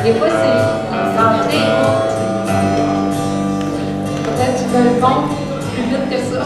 Des fois, c'est centré. Peut-être tu peux le vendre plus vite que ça.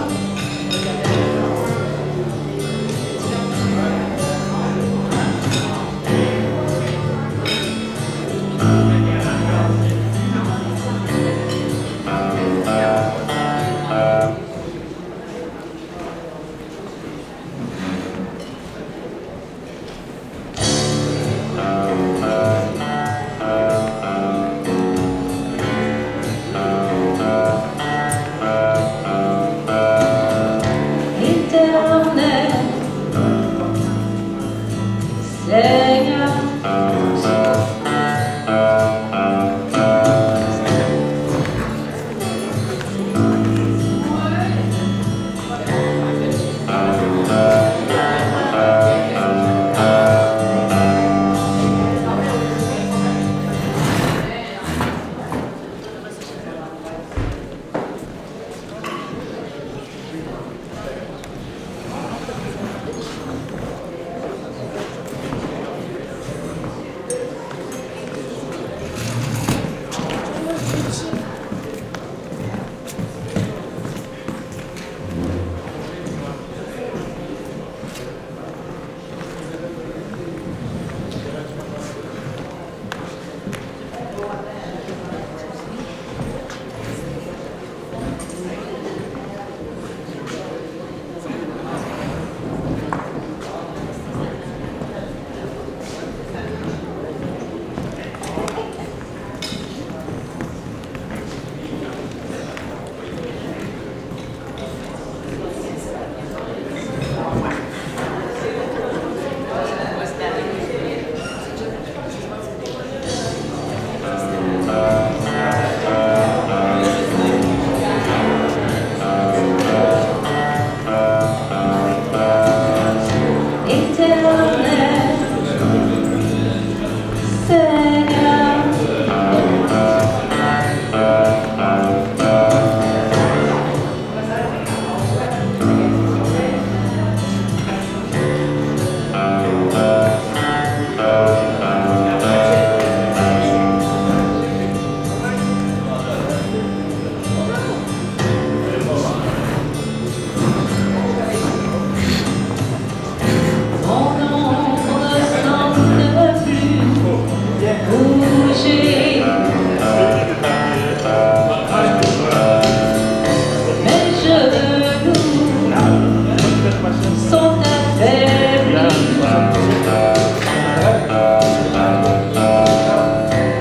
sont affaiblis.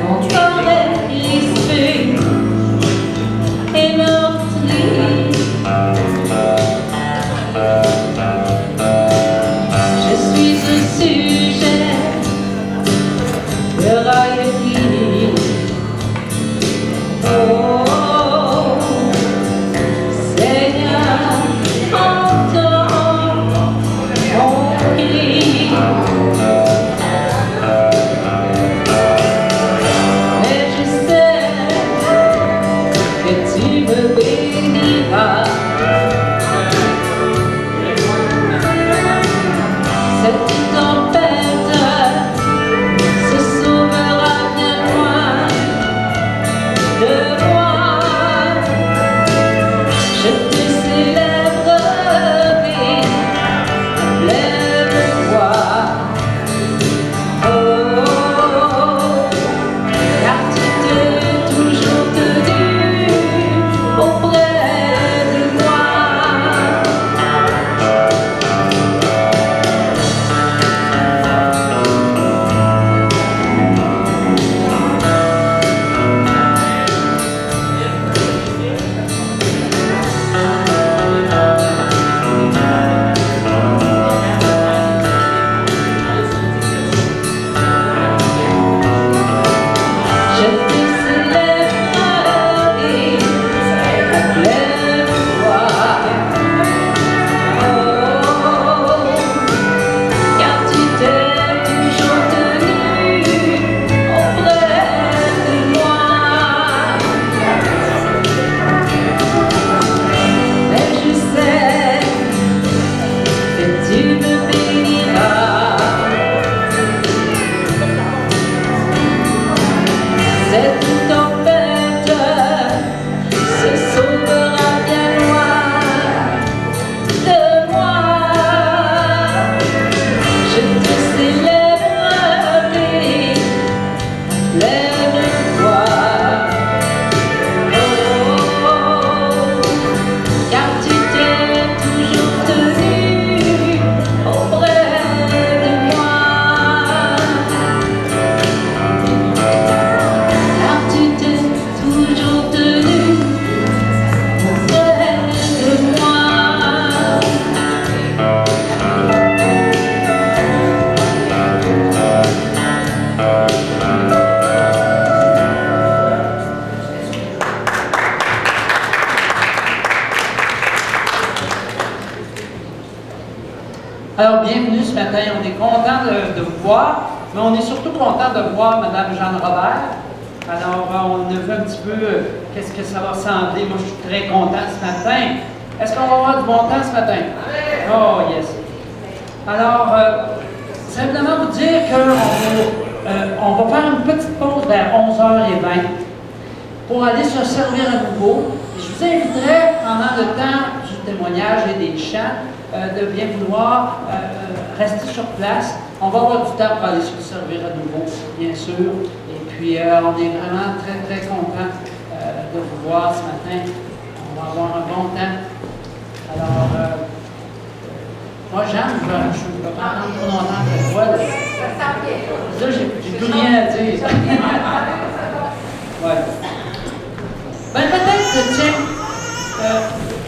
Mon corps est crispé et meurtri. Je suis un sujet de raillerie. Oh, Seigneur, entends mon cri. Mais je sais que tu me béniras. Cette tempête se sauvera bien loin de moi. Je te célébrerai à pleine foi. Oh, car tu t'es toujours tenu auprès de moi. Je te célébrerai à pleine foi. Oh, car tu t'es toujours tenu auprès de moi. Mais je sais que tu me béniras. Cette tempête se sauvera bien loin de moi. Je te célébrerai pleine foi. Oh, car tu t'es toujours tenu auprès de moi. Car tu t'es toujours tenu auprès de moi. Alors, bienvenue ce matin. On est content de vous voir, mais on est surtout content de voir Mme Jeanne Robert. Alors, on a vu un petit peu qu'est-ce que ça va ressembler. Moi, je suis très content ce matin. Est-ce qu'on va avoir du bon temps ce matin? Oh, yes. Alors, simplement vous dire qu'on va faire une petite pause vers 11h20 pour aller se servir à nouveau. Et je vous inviterai, pendant le temps du témoignage et des chants, de bien vouloir rester sur place. On va avoir du temps pour aller se servir à nouveau, bien sûr. Et puis, on est vraiment très, très content de vous voir ce matin. On va avoir un bon temps. Alors, moi, Jeanne, je ne vais pas prendre trop longtemps pour toi. Là, j'ai plus rien à dire. Ouais. Ben, peut-être, tiens,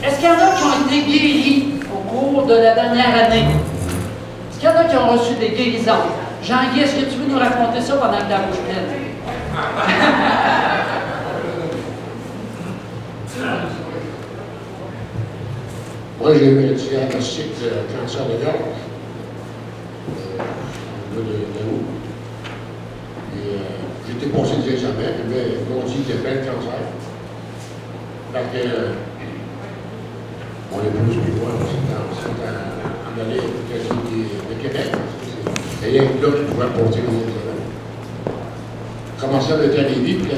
est-ce qu'il y en a qui ont été guéris au cours de la dernière année? Est-ce qu'il y en a qui ont reçu des guérisons? Jean-Guy, est-ce que tu veux nous raconter ça pendant que la bouche pleine? Moi, j'ai eu un diagnostic de cancer de gorge au mois d'août. J'ai été passé des examens, mais ils m'ont dit qu'il y avait le cancer. Donc, mon épouse et moi, c'est en allée de Québec. Et il y a une là qui pouvait apporter les examens. J'ai commencé à être à Lévis, puis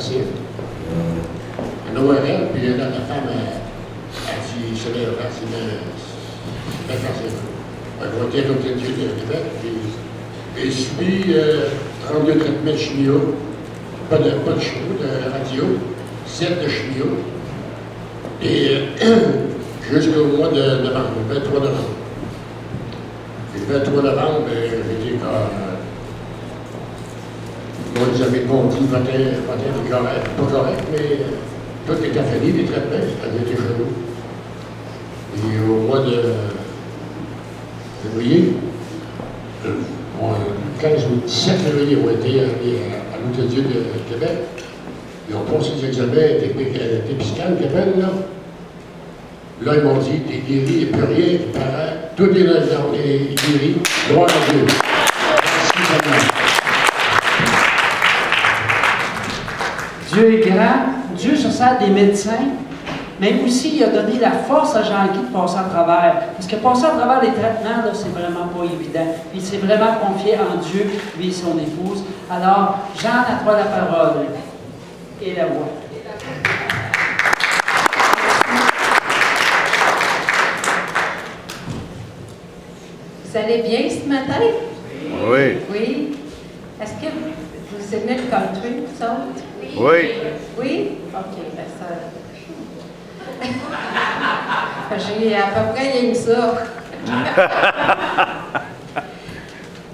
c'est à Noël, puis la femme a dit, c'est bien cancer. Elle va dire comme Dieu de Québec, et subi 32 traitements de chimio, pas de chimio, de radio, 7 de chimio. Et jusqu'au mois de novembre, le 23 novembre. Et le 23 novembre, j'ai dit bon, les amis m'ont dit, voter est correct, pas correct, mais tout était fini, les traitements, c'est-à-dire des genoux. Et au mois de février, le 15 ou 17 février, ils ont été à l'Hôtel-Dieu de Québec. Ils ont passé des examens d'épiscale, Québec, là. Là, ils m'ont dit, t'es guéri, il n'y a plus rien qui paraît. Tout est là-dedans, on est guéri. Gloire à Dieu. Merci, Seigneur. Dieu est grand, Dieu se sert des médecins, mais aussi il a donné la force à Jean-Guy de passer à travers. Parce que passer à travers les traitements, là, c'est vraiment pas évident. Il s'est vraiment confié en Dieu, lui et son épouse. Alors, Jean, à toi la parole et la voix. Vous allez bien ce matin? Oui. Oui. Est-ce que vous aimez le country, vous autres? Oui. Oui? OK, ben ça... J'ai à peu près aimé ça.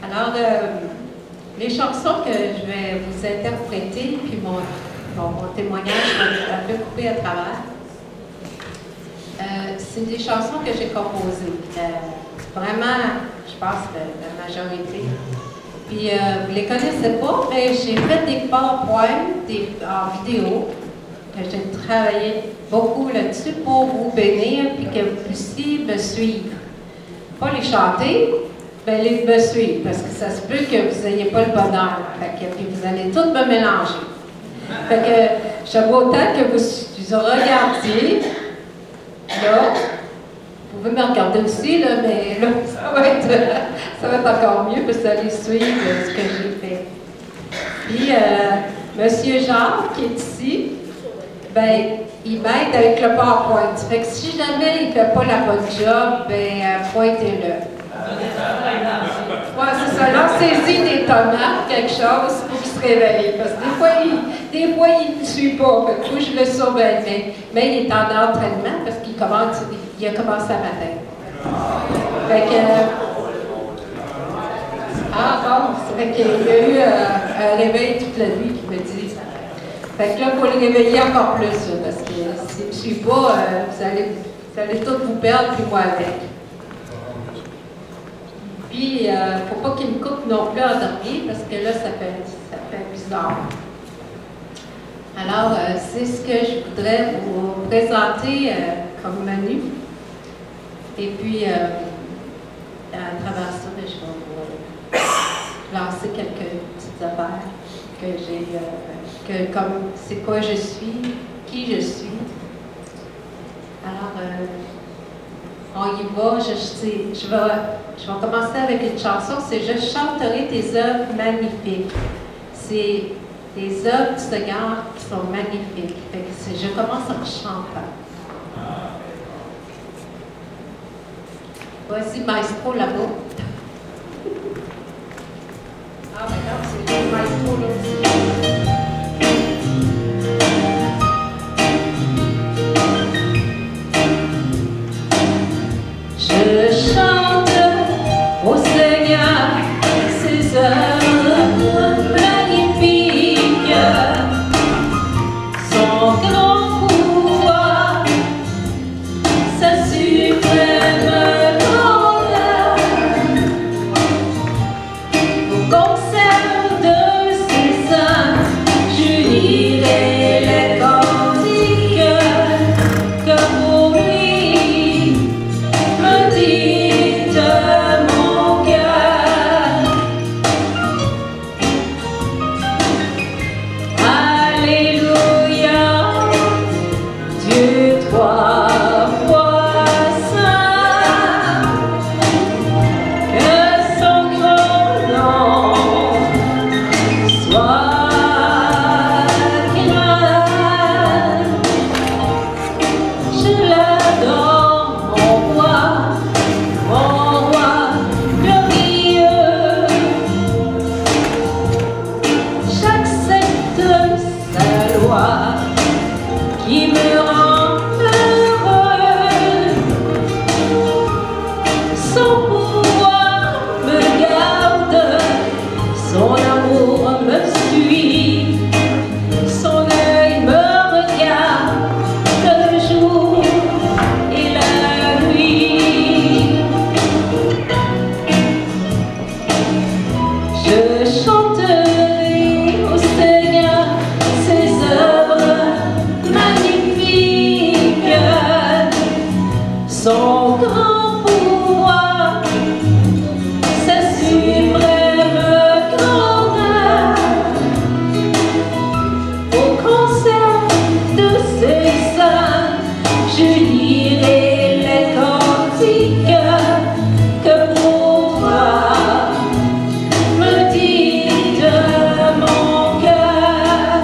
Alors, les chansons que je vais vous interpréter, puis mon témoignage va un peu coupé à travers, c'est des chansons que j'ai composées. Vraiment, je pense que la majorité. Puis, vous ne les connaissez pas, mais j'ai fait des PowerPoint en vidéo. J'ai travaillé beaucoup là-dessus pour vous bénir et que vous puissiez me suivre. Pas les chanter, mais les me suivre, parce que ça se peut que vous n'ayez pas le bonheur. Puis vous allez tout me mélanger. Fait que j'aime autant que vous regardiez. Là, vous pouvez me regarder aussi, là, mais là, ça va être encore mieux parce que vous allez suivre ce que j'ai fait. Puis, M. Jacques, qui est ici, ben, il m'aide avec le PowerPoint. Fait que si jamais il ne fait pas la bonne job, ben, pointez-le. Ouais, c'est ça. Lancez-y des tomates, quelque chose, pour qu'il se réveille. Parce que des fois, il ne suit pas. Fait que faut que je le surveille. Mais il est en entraînement parce qu'il a commencé à matin. Fait que... ah bon, c'est vrai qu'il y a eu un réveil toute la nuit qui me dit. Fait que là, il faut le réveiller encore plus, parce que s'il ne suit pas, vous allez tous vous perdre, puis moi avec. Puis, il ne faut pas qu'il me coupe non plus en dormir, parce que là, ça fait bizarre. Alors, c'est ce que je voudrais vous présenter comme menu. Et puis, à travers ça, je vais vous lancer quelques petites affaires que j'ai, comme c'est quoi je suis, qui je suis. Alors, on y va. Je vais commencer avec une chanson, c'est « Je chanterai tes œuvres magnifiques ». C'est des œuvres du Seigneur qui sont magnifiques. Fait que je commence en chantant. Voici Maestro là-bas. Ah, d'accord, c'est le Maestro là aussi. Je chante au Seigneur ses œuvres magnifiques, son grand pouvoir, sa suprême grandeur, au concert de ses âmes. son grand pouvoir, sa suprême grandeur. Au concert de ses saints, je lirai les cantiques que pour toi me dicte mon cœur,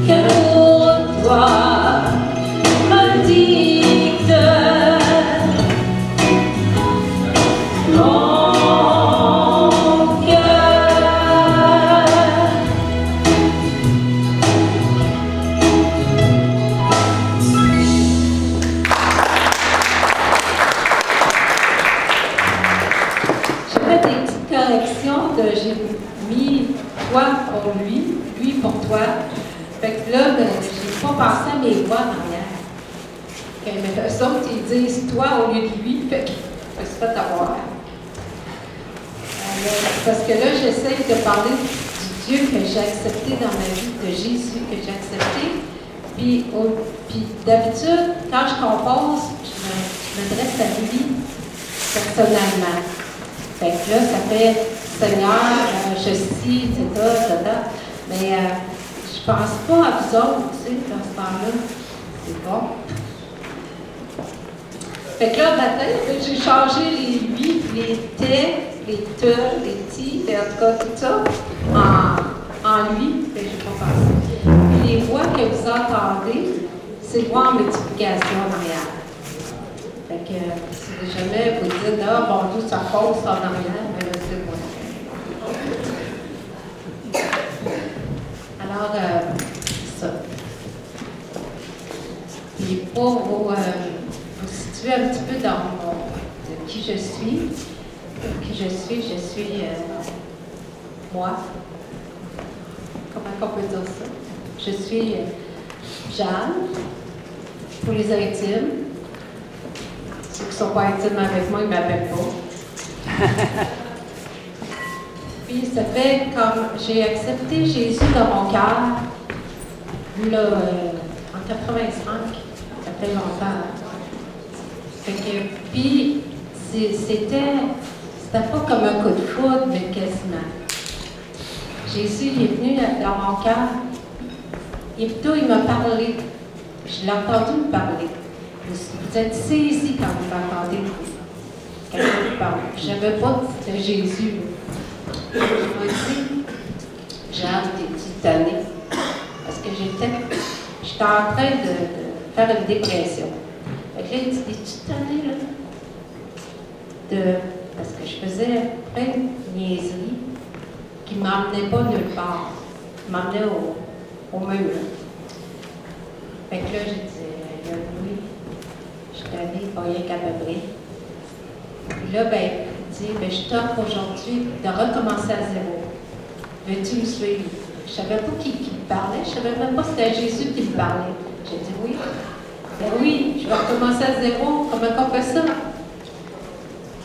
que pour toi me dicte mon cœur. J'ai fait des petites corrections, j'ai mis toi pour lui, lui pour toi. Fait que là, j'ai pas pensé à mes voix en arrière. Okay, mais eux autres, ils disent toi au lieu de lui, fait que je me suis fait avoir. Parce que là, j'essaie de parler du Dieu que j'ai accepté dans ma vie, de Jésus que j'ai accepté. Puis d'habitude, quand je compose, je m'adresse à lui personnellement. Fait que là, ça fait Seigneur, je suis, etc. Mais je pense pas à vous autres, tu sais, dans ce temps-là. C'est bon. Fait que là, matin, j'ai changé les lui, les te, les te, les ti, en tout cas, tout ça, en lui. Fait que j'ai pas pensé. Puis les voix que vous entendez, c'est voix en multiplication en arrière. Fait que si jamais vous dites, ah, bon, tout ça fausse en arrière, mais là, c'est moi. Alors, ça. Puis pour vous situer un petit peu dans de qui je suis, moi. Comment on peut dire ça? Je suis Jeanne, pour les intimes. Ceux qui ne sont pas intimes avec moi, ils ne m'appellent pas. Puis ça fait comme j'ai accepté Jésus dans mon cœur, là, en 85, ça fait longtemps. Fait que, puis c'était pas comme un coup de foudre, mais quasiment. Jésus il est venu dans mon cœur, et plutôt il m'a parlé. Je l'ai entendu me parler. Vous êtes saisis quand vous m'entendez quelqu'un me parler. Je ne savais pas que c'était Jésus. Je me dis, Jeanne, t'es-tu tannée? Parce que j'étais en train de faire une dépression. Fait que là, il dit, t'es-tu tannée, là? Parce que je faisais plein de niaiseries qui ne m'emmenaient pas nulle part. Qui m'emmenaient au mur. Fait que là, j'ai dit, oui, je suis tannée, pas rien qu'à peu près. Puis là, ben, il dit, ben, je t'offre aujourd'hui de recommencer à zéro. Veux-tu me suivre? Je ne savais pas qui me parlait, je ne savais même pas si c'était Jésus qui me parlait. J'ai dit oui. Ben oui, je vais recommencer à zéro. Comment on fait ça?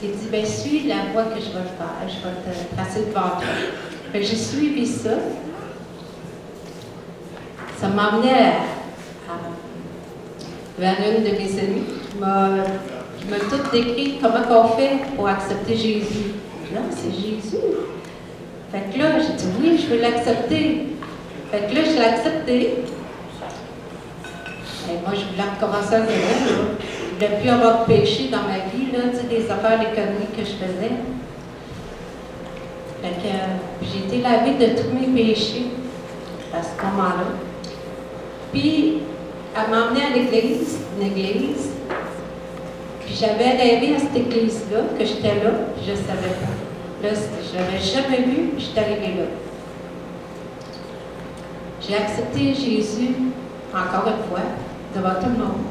Il dit, ben, suis la voie que je vais faire, je vais te tracer devant toi. Fait que j'ai suivi ça. Ça m'emmenait vers une de mes amies qui m'a tout décrit comment on fait pour accepter Jésus. Là, c'est Jésus. Fait que là, j'ai dit oui, je veux l'accepter. Fait que là, je l'ai accepté. Et moi, je voulais recommencer à zéro. Je ne voulais plus avoir de péché dans ma vie, là, tu sais, des affaires, des conneries que je faisais. Fait que j'ai été lavée de tous mes péchés à ce moment-là. Puis, elle m'a emmenée à l'église, une église. Puis j'avais rêvé à cette église-là, que j'étais là, puis je ne savais pas. Là, je ne l'avais jamais vu, puis j'étais arrivée là. J'ai accepté Jésus, encore une fois, devant tout le monde.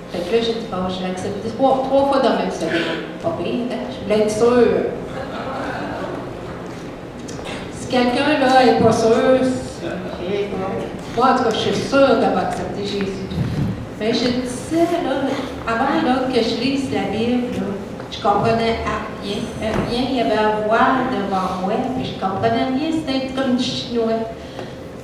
Fait que là, j'ai dit, bon, je l'ai accepté trois fois dans la même semaine. Pas pire, hein? Je voulais être sûre. Si quelqu'un, là, n'est pas sûr, c'est moi, en tout cas, je suis sûre d'avoir accepté Jésus. Mais je disais, là, avant là, que je lise la Bible, là, je comprenais rien. Rien, il y avait un voile devant moi, puis je comprenais rien, c'était comme du chinois.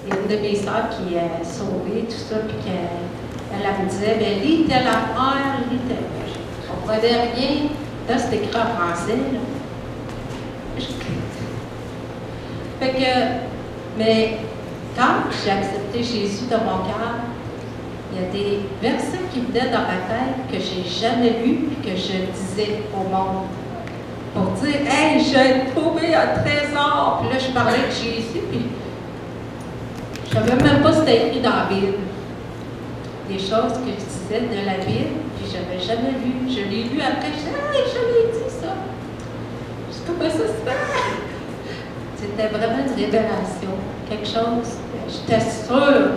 Il y a une de mes soeurs qui est sauvée, tout ça, puis qu'elle me disait, bien, lis telle affaire, lis telle. Je ne comprenais rien. Là, c'est écrit en français. Là. Fait que, mais quand j'ai accepté Jésus dans mon cœur, il y a des versets qui venaient dans ma tête que j'ai jamais lus et que je disais au monde. Pour dire, hey, j'ai trouvé un trésor. Puis là, je parlais de Jésus, puis je ne savais même pas si c'était écrit dans la Bible. Des choses que je disais de la Bible, puis je n'avais jamais lu. Je l'ai lu après, je disais, hey, je l'ai dit ça. Je dis, comment ça se fait? C'était vraiment une révélation, quelque chose. J'étais sûre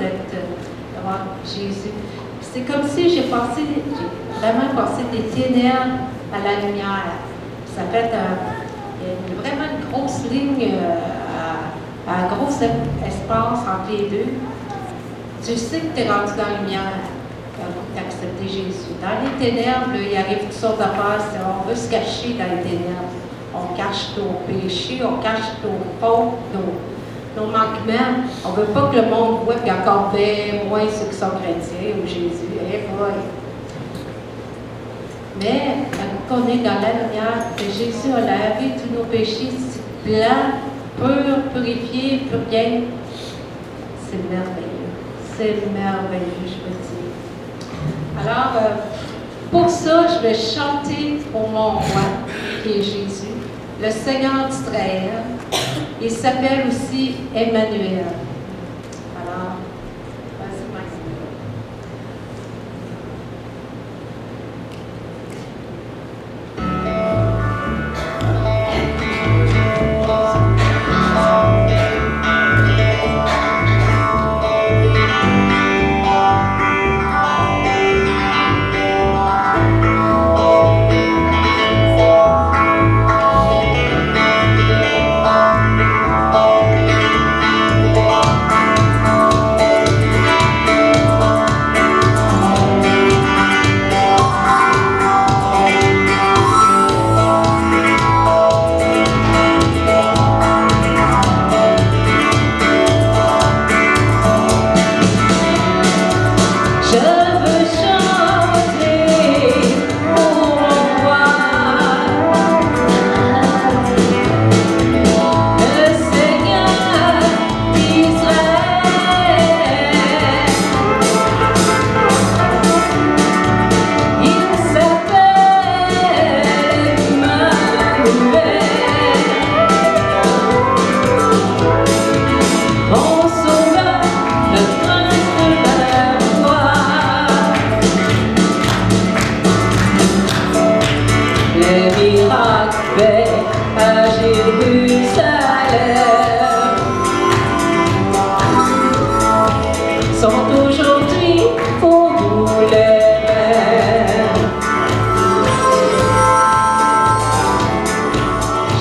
d'avoir Jésus. C'est comme si j'ai vraiment passé des ténèbres à la lumière. Ça fait vraiment une grosse ligne, un gros espace entre les deux. Tu sais que tu es rendu dans la lumière quand tu as accepté Jésus. Dans les ténèbres, là, il arrive toutes sortes d'affaires. On veut se cacher dans les ténèbres. On cache nos péchés, on cache nos fautes, nos manquements. On ne veut pas que le monde voit qu'il y a encore bien moins ceux qui sont chrétiens ou Jésus. Eh boy. Mais quand on est dans la lumière, que Jésus a lavé tous nos péchés, c'est blanc, pur, purifié, pur bien, c'est merveilleux. C'est merveilleux, je peux dire. Alors, pour ça, je vais chanter pour mon roi, qui est Jésus, le Seigneur d'Israël. Il s'appelle aussi Emmanuel. Alors, vas-y, Maxime.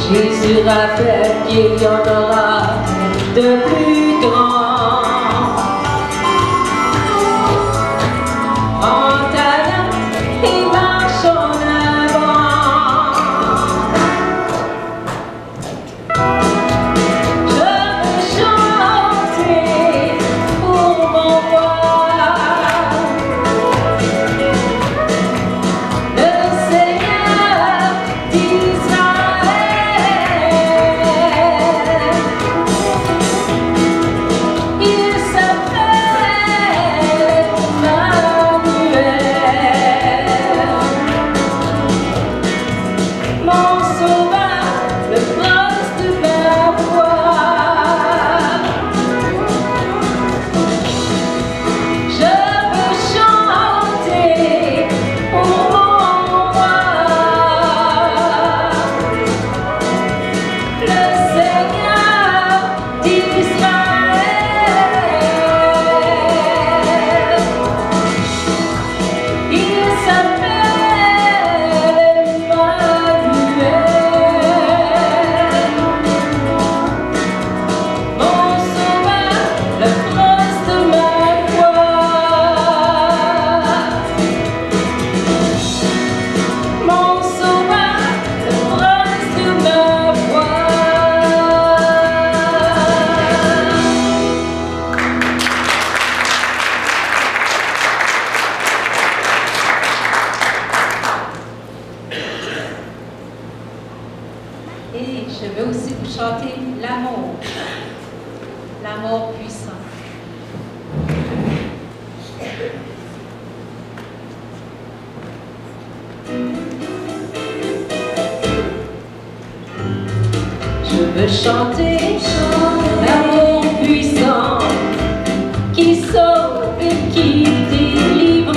Jésus rappelle qu'il y en aura de plus grands. En talent, il marche en avant. Je veux chanter pour mon roi, le Seigneur d'Israël. vais aussi vous chanter l'amour. L'amour puissant. Je veux chanter l'amour puissant qui sauve et qui délivre,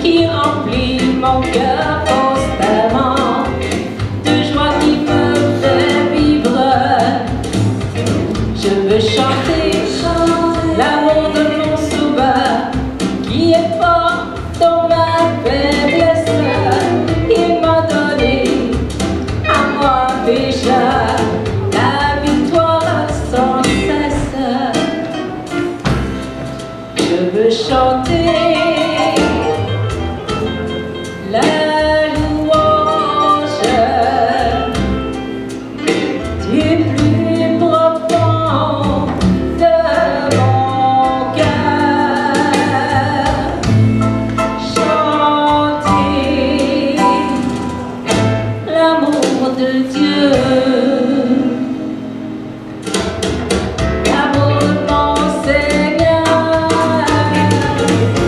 qui remplit mon cœur constamment de joie qui me fait vivre. Je veux chanter l'amour de mon sauveur qui est fort dans ma faiblesse. Il m'a donné à moi déjà la victoire sans cesse. Je veux chanter la louange du plus profond de mon cœur. Chanter l'amour de Dieu, l'amour de mon Seigneur.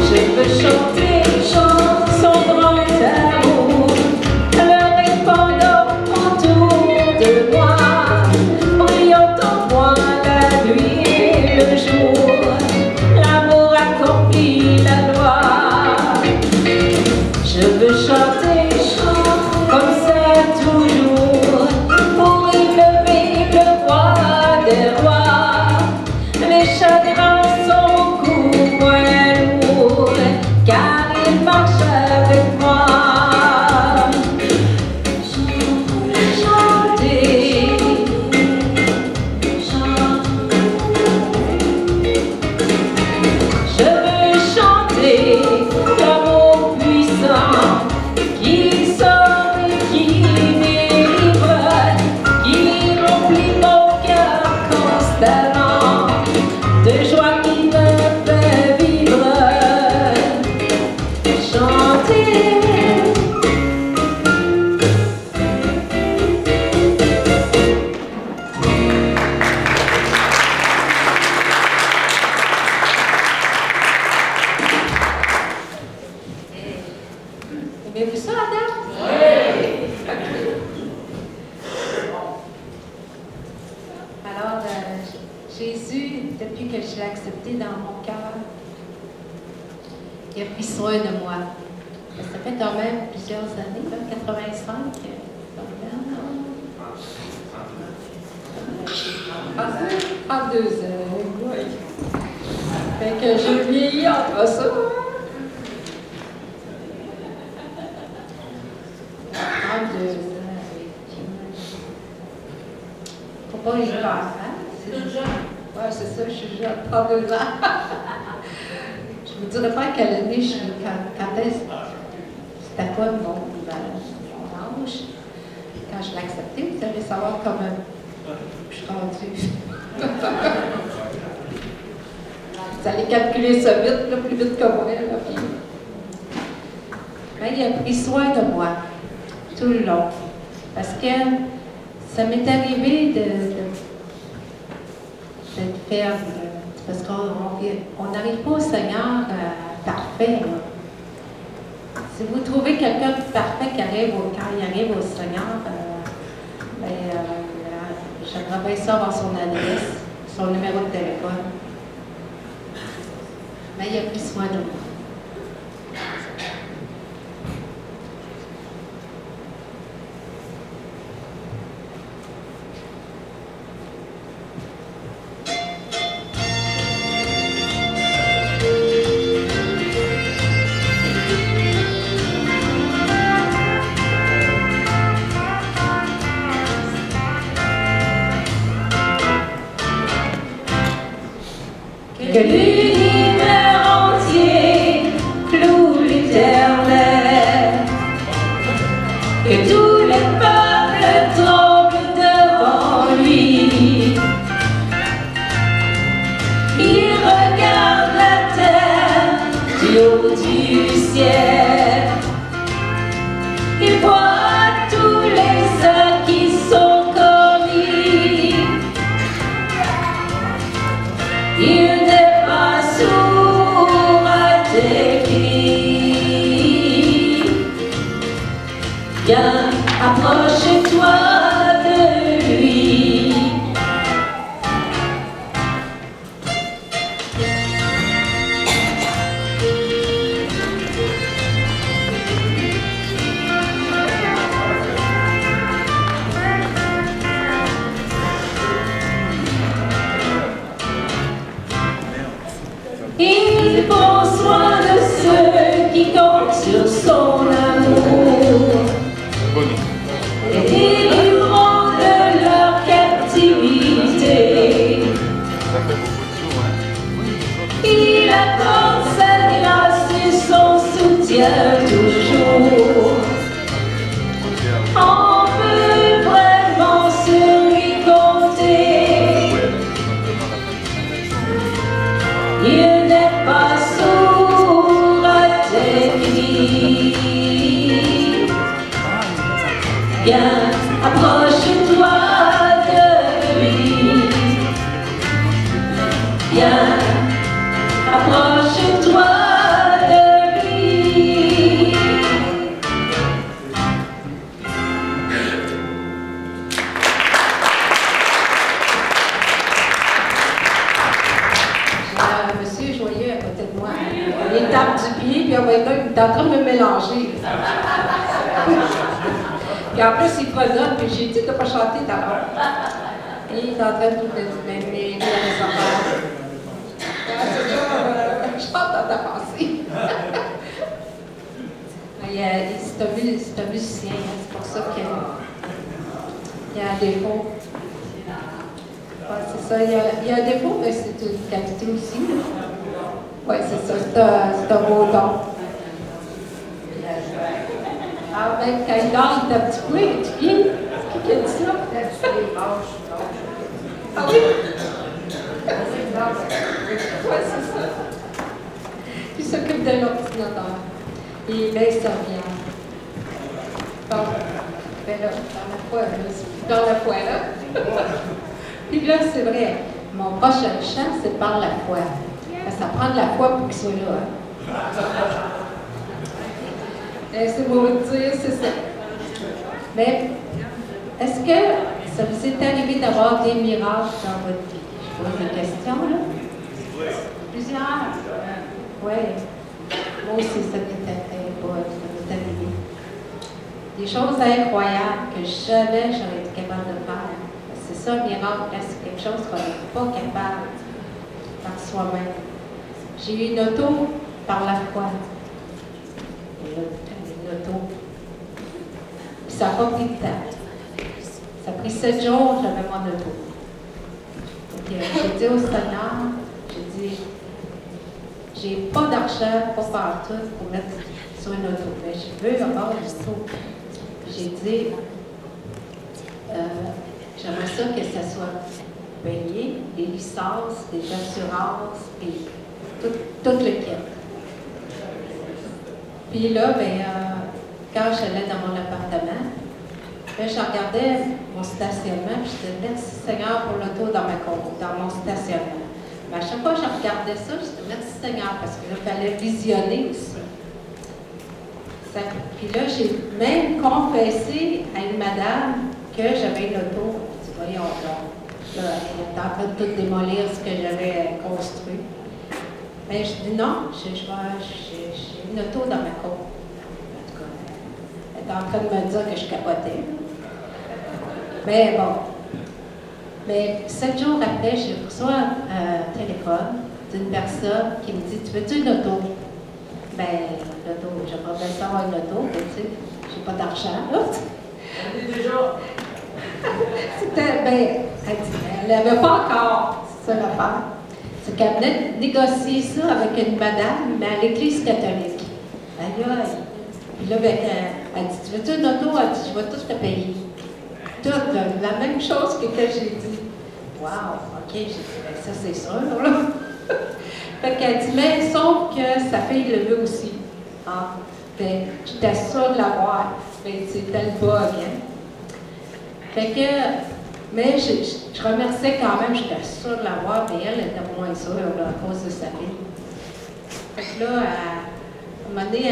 Je veux chanter son grand amour, le répandant autour de moi, brillant en moi la nuit et le jour. L'amour accomplit la loi. Je veux chanter comme ça toujours, pour élever le roi des rois. Les chagrins sont beaucoup moins lourds, car il marche avec moi. Chanter, je veux chanter l'amour puissant qui sauve et qui délivre, qui remplit mon cœur constamment de joie qui me fait vivre. Chanter. Aimez-vous ça, Adam? Alors, Jésus, depuis que je l'ai accepté dans mon cœur, il a pris soin de moi. Ça fait quand même plusieurs années, là, 85. Ah, 2 ans, oui. Fait que je vieillis entre ça. 32 ans. Faut pas y faire, hein? C'est jeune. Ouais, c'est ça, je suis jeune, 32 ans. Je vous dirais pas à quelle année je suis, quand est-ce, c'était quoi mon âge. Quand je l'ai accepté, vous allez savoir comment je suis rendue. Vous allez calculer ça vite, là, plus vite que moi. Là, puis... Mais il a pris soin de moi tout le long. Parce que ça m'est arrivé d'être faible. Parce qu'on n'arrive pas au Seigneur parfait. Là. Si vous trouvez quelqu'un de parfait quand il arrive au Seigneur, j'aimerais bien ça avoir son adresse, son numéro de téléphone. Mais il a pris soin de moi. Que l'univers entier loue l'Éternel, que tous les peuples tremblent devant lui. Il regarde la terre du haut du ciel, il voit tous les uns qui sont comme Viens, approche-toi de lui. Il prend soin de ceux qui comptent sur son amour et délivrant de leur captivité. Il accorde sa grâce et son soutien toujours. On peut vraiment sur lui compter. Il n'est pas sourd à tes cris. Viens, approche-toi de lui. Viens, approche-toi de lui. Monsieur Joyeux à côté de moi. Il tape du pied, puis on va être là, il est en train de me mélanger. Puis en plus, il pas là, puis j'ai dit de ne pas chanter d'abord. Et il est en train de tout mêler les affaires. Je chante dans ta pensée. C'est un musicien, hein, c'est pour ça qu'il y a un défaut. Ouais, c'est ça, il y a un défaut, mais c'est une qualité aussi. Oui, c'est ça, c'est un beau don. Ah, ben, quand il dort, il est un petit peu étudié. Qui a dit ça? Ah oui? Oui, c'est ça. Il s'occupe de l'ordinateur. Il met sa bien. Bon, ben là, dans la foi, là. Puis là, c'est vrai, mon prochain chant, c'est par la foi. Ça prend de la foi pour qu'il soit là. Hein? C'est beau de dire, c'est ça. Mais, est-ce que ça vous est arrivé d'avoir des miracles dans votre vie? Je pose des questions, là. Plusieurs. Oui. Moi aussi, ça m'est arrivé. Des choses incroyables que jamais j'aurais été capable de faire. C'est ça, un miracle, c'est quelque chose qu'on n'est pas capable par soi-même. J'ai eu une auto par la foi. Une auto. Puis ça n'a pas pris de temps. Ça a pris 7 jours, j'avais mon auto. Donc, j'ai dit au Seigneur, j'ai dit, j'ai pas d'argent pour faire tout, pour mettre sur une auto. Mais je veux avoir une auto. J'ai dit, j'aimerais ça que ça soit payé, des licences, des assurances, puis tout le kit. Puis là, ben, quand j'allais dans mon appartement, là, je regardais mon stationnement, puis je disais, merci Seigneur pour l'auto dans mon stationnement. Mais à chaque fois que je regardais ça, je disais, merci Seigneur, parce que là, il fallait visionner aussi. Puis là, j'ai même confessé à une madame que j'avais une auto. Je dis, voyons donc. Là, elle était en train de tout démolir ce que j'avais construit. Mais je dis non, j'ai une auto dans ma cour. En tout cas, elle était en train de me dire que je capotais. Mais bon. Mais 7 jours après, j'ai reçu un téléphone d'une personne qui me dit, tu veux-tu une auto? Ben, l'auto, j'aimerais bien savoir une auto, mais tu sais, j'ai pas d'argent, là. Déjà. C'était, ben, elle n'avait pas encore, c'est ça l'affaire. C'est qu'elle venait de négocier ça avec une madame, mais à l'église catholique. Aïe, aïe. Puis là, ben, elle dit, tu veux-tu une auto? Elle dit, je vais tout te payer. Tout, la même chose que j'ai dit. Wow, OK, j'ai dit, ben, ça c'est sûr, là. Fait qu'elle dit, mais sauf que sa fille le veut aussi. Ah, ben, j'étais sûre de l'avoir. Mais c'était le bug, hein. Fait que, mais je remerciais quand même, j'étais sûre de l'avoir, mais elle était moins sûre là, à cause de sa fille. Fait que là, à un moment donné,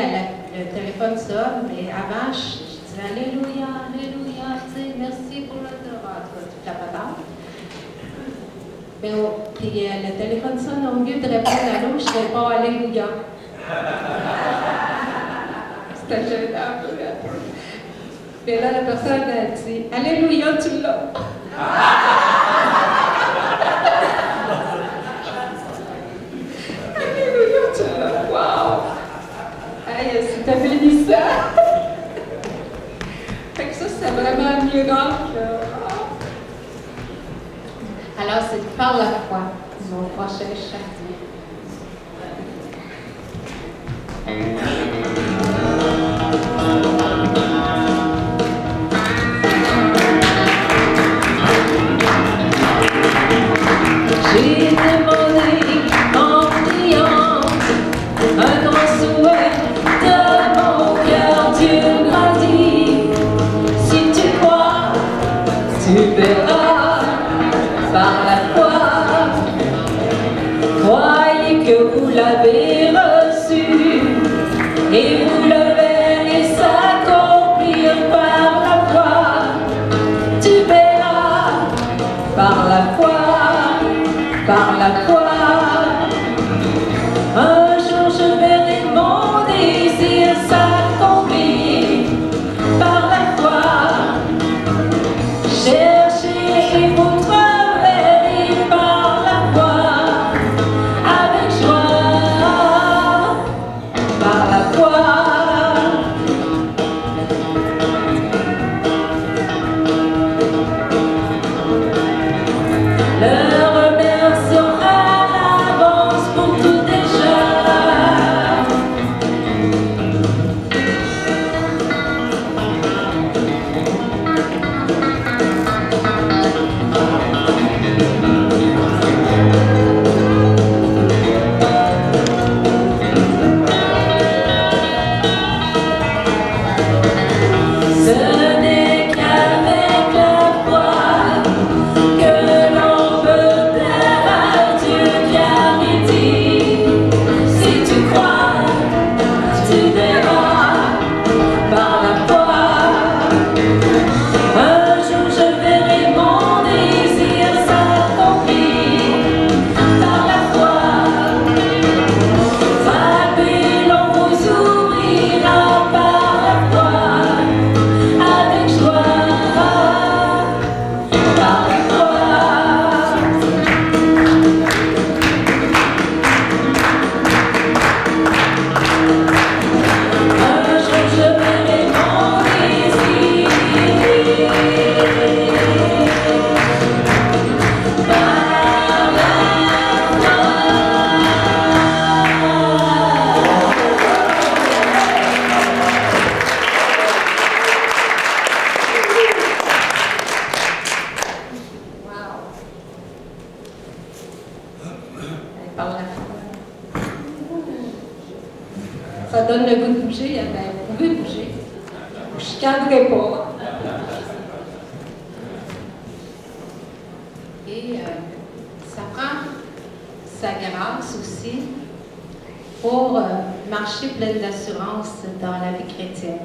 le téléphone sonne, mais avant, je dis dis Alléluia, Alléluia, tu sais, merci pour le toute la patente. Puis le téléphone sonne, au lieu de répondre à l'eau, je réponds Alléluia. C'était gênant un peu. Puis là, la personne a dit Alléluia, tu l'as. Alléluia, tu l'as. Wow! Hey, c'était bénissant. Fait que ça, c'est vraiment un miracle. Alors, c'est par la foi, mon prochain chapitre. J'ai demandé en priant un grand souhait de mon cœur. Dieu m'a dit, si tu crois, tu verras par la foi. Croyez que vous l'avez reçu et vous le verrez s'accomplir par la foi. Tu verras par la foi. Par la foi, un jour je verrai mon désir s'accomplir. Par la foi, cherchez et vous trouverez. Par la foi, avec joie. Par la foi. Ça donne le goût de bouger, ben, vous pouvez bouger. Je ne chicanerai pas. Et ça prend sa grâce aussi pour marcher pleine d'assurance dans la vie chrétienne.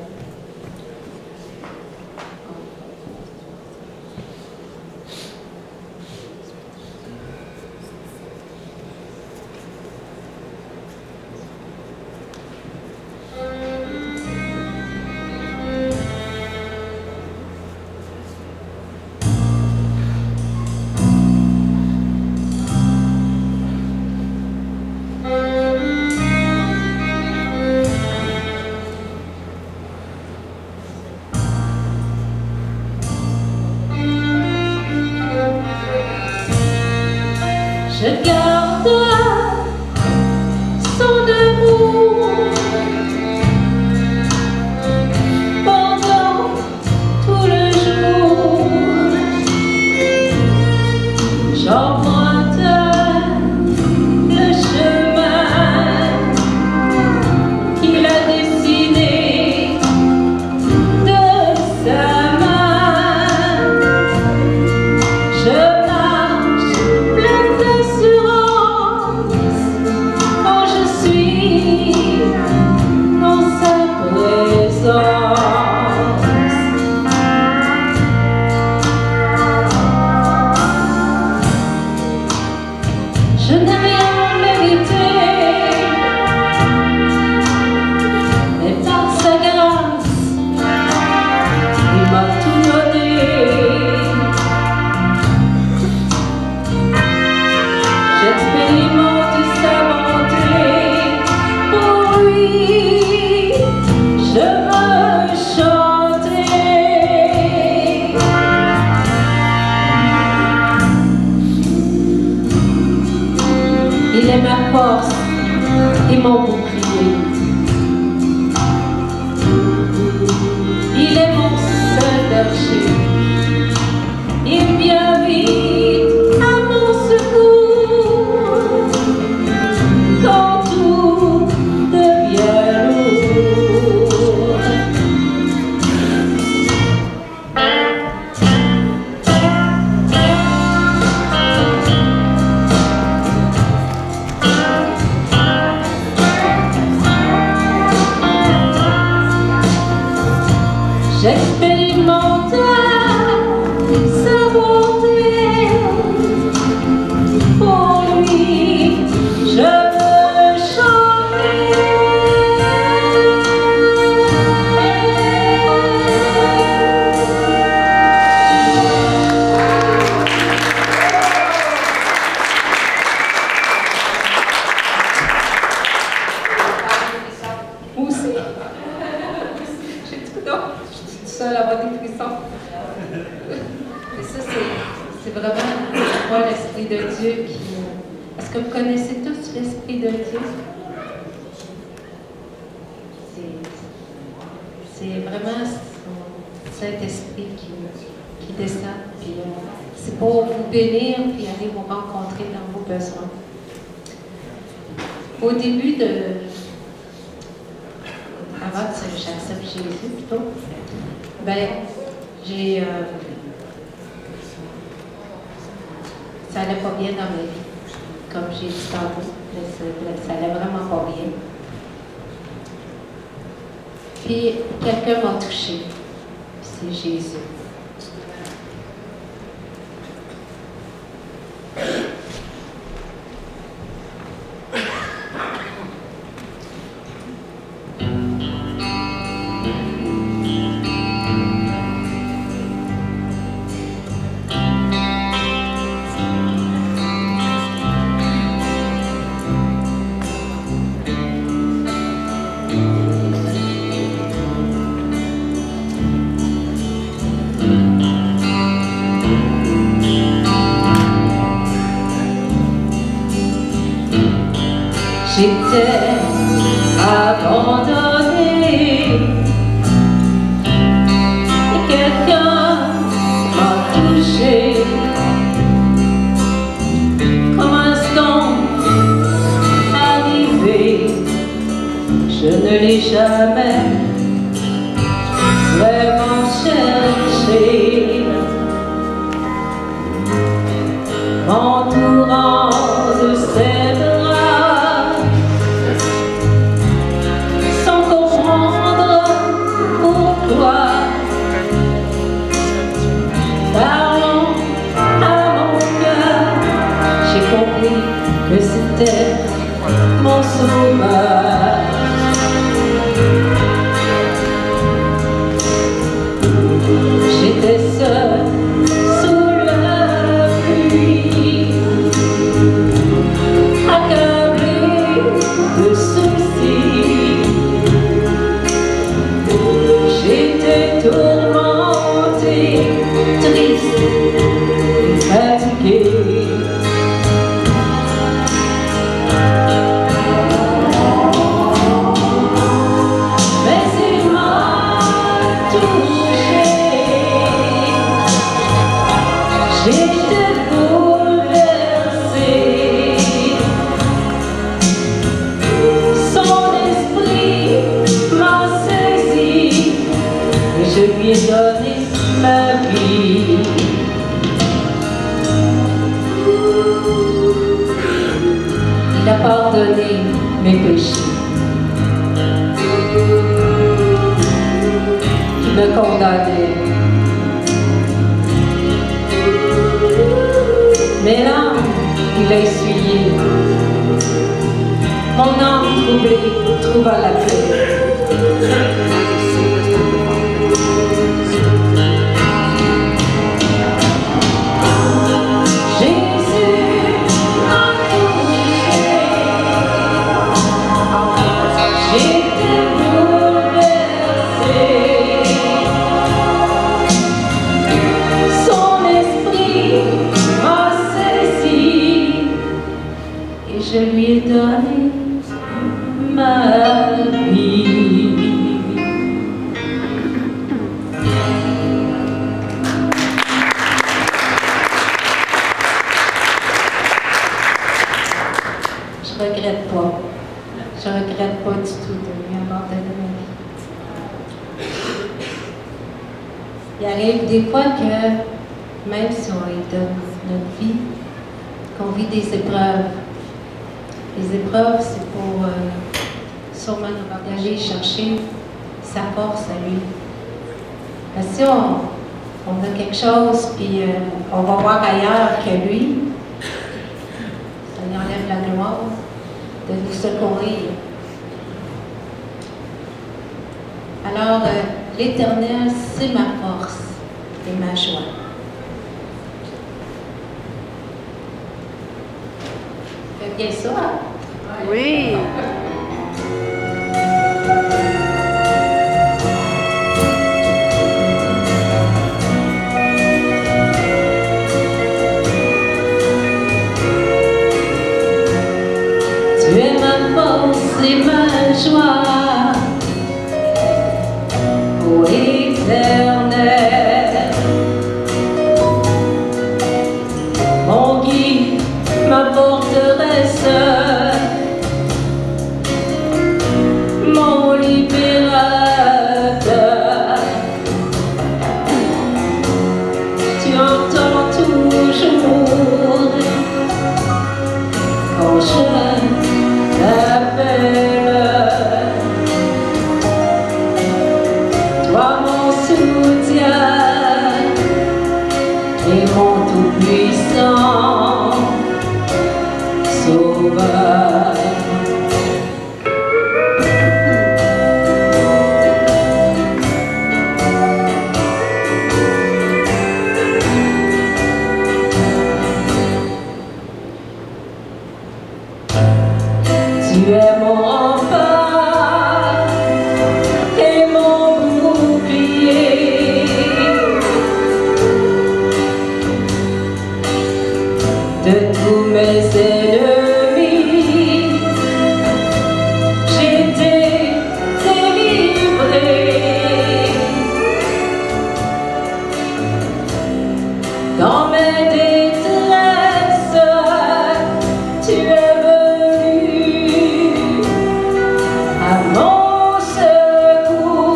je veux chanter. Il est ma force et mon bouclier. Il est mon seul berger. Il vient vite à mon secours quand tout devient lourd. J'expérimente sa bonté. Pour lui, je veux chanter. Moi aussi. J'ai tout non, je suis toute seule à avoir des frissons. Et ça, c'est vraiment moi l'Esprit de Dieu qui... Est-ce que vous connaissez tous l'Esprit de Dieu? C'est vraiment son Saint-Esprit qui descend. Puis c'est pour vous bénir puis aller vous rencontrer dans vos besoins. Au début de... Avant que j'accepte Jésus, plutôt, ben, j'ai... ça allait pas bien dans ma vie. Comme j'ai dit tantôt, ça allait vraiment pas bien. Puis, quelqu'un m'a touché. C'est Jésus. J'étais abandonnée et quelqu'un m'a touché comme un instant arrivé. Je ne l'ai jamais vraiment cherché, m'entourant de ses bras, sans comprendre pourquoi. Parlant à mon cœur, j'ai compris que c'était mon sauveur. J'étais seule sous la pluie, accablée de soucis. J'étais tourmentée, triste, fatiguée. Mais il m'a touchée. J'étais bouleversée. Son esprit m'a saisi et je lui ai donné ma vie. Il a pardonné mes péchés qui me condamnaient. Mes larmes, il a essuyé. Mon âme troublée trouva la paix. Jésus m'a touché. J'étais bouleversée. Son esprit m'a saisi et je lui ai donné ma vie. Je regrette pas. Je regrette pas du tout de lui abandonner ma vie. Il arrive des fois que, même si on lui donne notre vie, qu'on vit des épreuves. Les épreuves, c'est pour sûrement nous aller chercher sa force à lui. Parce que si on a quelque chose, puis on va voir ailleurs que lui, ça lui enlève la gloire de nous secourir. Alors, l'Éternel, c'est ma force et ma joie. Fait bien ça, hein? Oui. Tu es ma force et ma joie, ô Éternel, mon guide, ma forteresse, mon libérateur. Tu entends toujours quand je t'appelle. Toi mon soutien et mon tout-puissant Sauveur. Tu es mon rempart et mon bouclier. De tous mes ennemis, j'ai été délivré. Dans mes détresses, tu es à mon secours,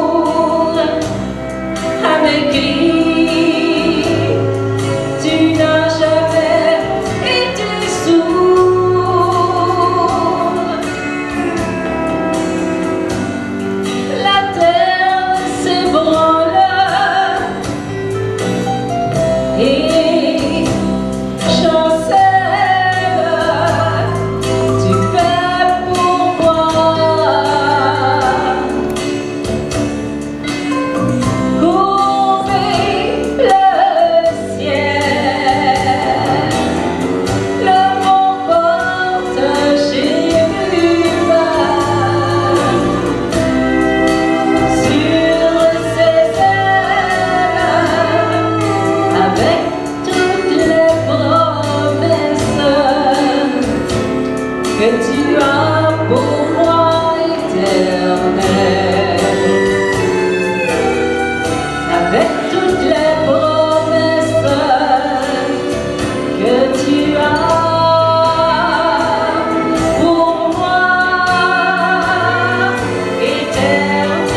à mes cris, tu n'as jamais été sourd. La terre s'ébranle et chancelle, tu fais pour moi. Que tu as pour moi, Éternel, avec toutes les promesses que tu as pour moi, Éternel.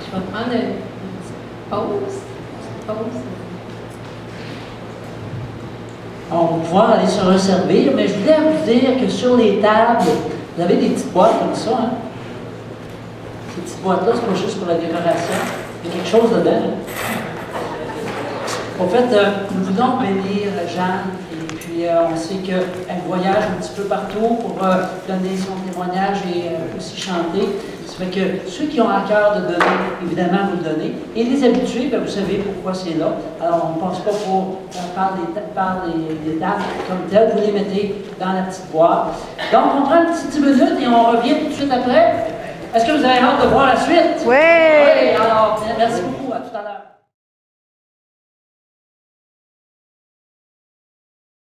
Je vais prendre une petite pause. On va pouvoir aller se resservir, mais je voulais vous dire que sur les tables, vous avez des petites boîtes comme ça. Hein? Ces petites boîtes-là, c'est pas juste pour la décoration. Il y a quelque chose dedans. Hein? En fait, nous voulons bénir Jeanne et puis Puis on sait qu'elle voyage un petit peu partout pour donner son témoignage et aussi chanter. Ça fait que ceux qui ont à cœur de donner, évidemment, vous le donnez. Et les habitués, bien, vous savez pourquoi c'est là. Alors, on ne passe pas par les dates comme telles. Vous les mettez dans la petite boîte. Donc, on prend une petite 10 minutes et on revient tout de suite après. Est-ce que vous avez hâte de voir la suite? Oui! Oui! Alors, merci beaucoup. À tout à l'heure.